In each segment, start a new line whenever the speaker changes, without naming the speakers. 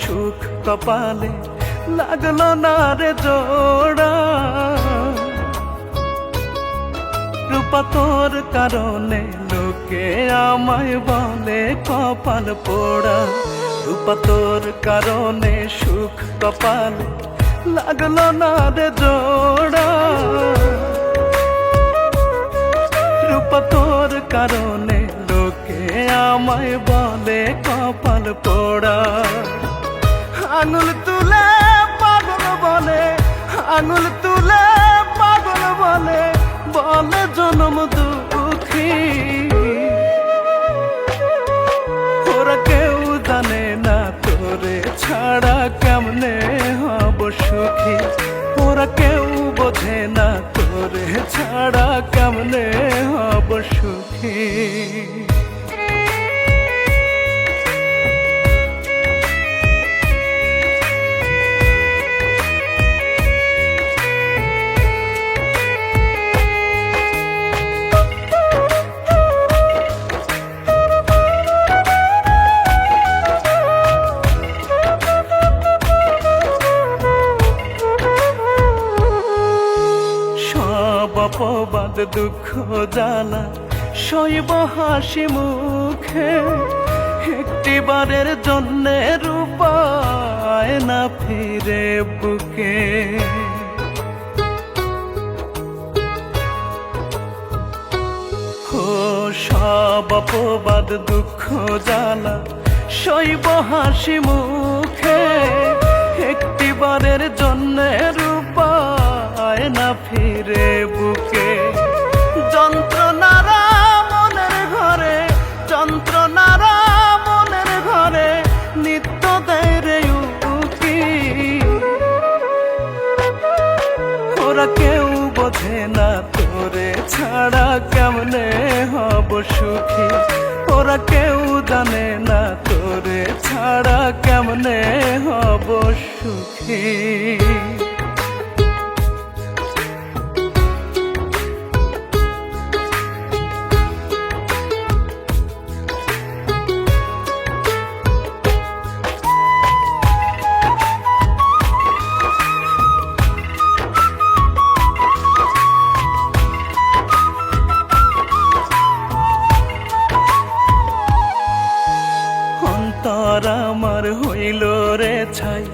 সুখ কপালে লাগলো না রে জোড়া। রূপা তোর কারণে লোকে আমায় বলে কপাল পোড়া। রূপা তোর কারণে সুখ কপালে লাগলো না রে জোড়া। রূপা তোর কারণে লোকে আমায় বলে কপাল পোড়া। আঙুল তুলে পাগল বলে, আঙুল তুলে পাগল বলে, বলে জনম দুঃখী। ওরা কেউ জানে না তোরে ছাড়া কেমনে হব সুখী। ওরা কেউ বোঝে না তোরে ছাড়া কেমনে হব সুখী। অপবাদ দুঃখ জ্বালা সইব হাসি মুখে। একটিবারের জন্যে রূপায় না ফিরে বুকে। ও সব অপবাদ দুঃখ জ্বালা সইব হাসি মুখে। একটিবারের জন্যে রূপায় না ফিরে বুকে। যন্ত্রণারা মনের ঘরে, যন্ত্রণারা মনের ঘরে নিত্য দেয় রে উকি। ওরা কেউ বোঝে না তোরে ছাড়া কেমনে হব সুখী। ওরা কেউ জানে না তোরে ছাড়া কেমনে হব সুখী। অন্তর আমার হইল রে ছাই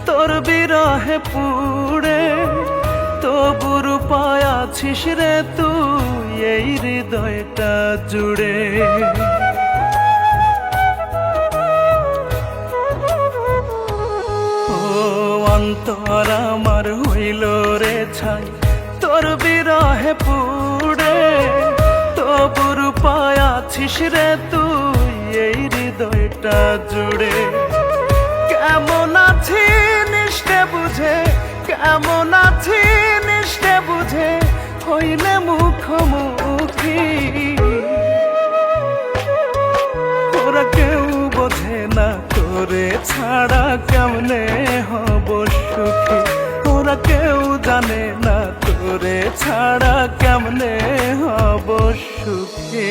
তোর বিরহে পুড়ে। তবু রূপায় আছিস রে তুই এই হৃদয়টা জুড়ে। ও অন্তর আমার হইল রে ছাই তোর বিরহে পুড়ে। তবু রূপায় আছিস রে তুই এই হৃদয়টা জুড়ে। কেমন আছি নিষ্ঠে বুঝে, কেমন আছি নিষ্ঠে বুঝে হইলে মুখোমুখি। ওরা কেউ বোঝে না তোরে ছাড়া কেমনে হব সুখী। ওরা কেউ জানে না তোরে ছাড়া কেমনে হব সুখী।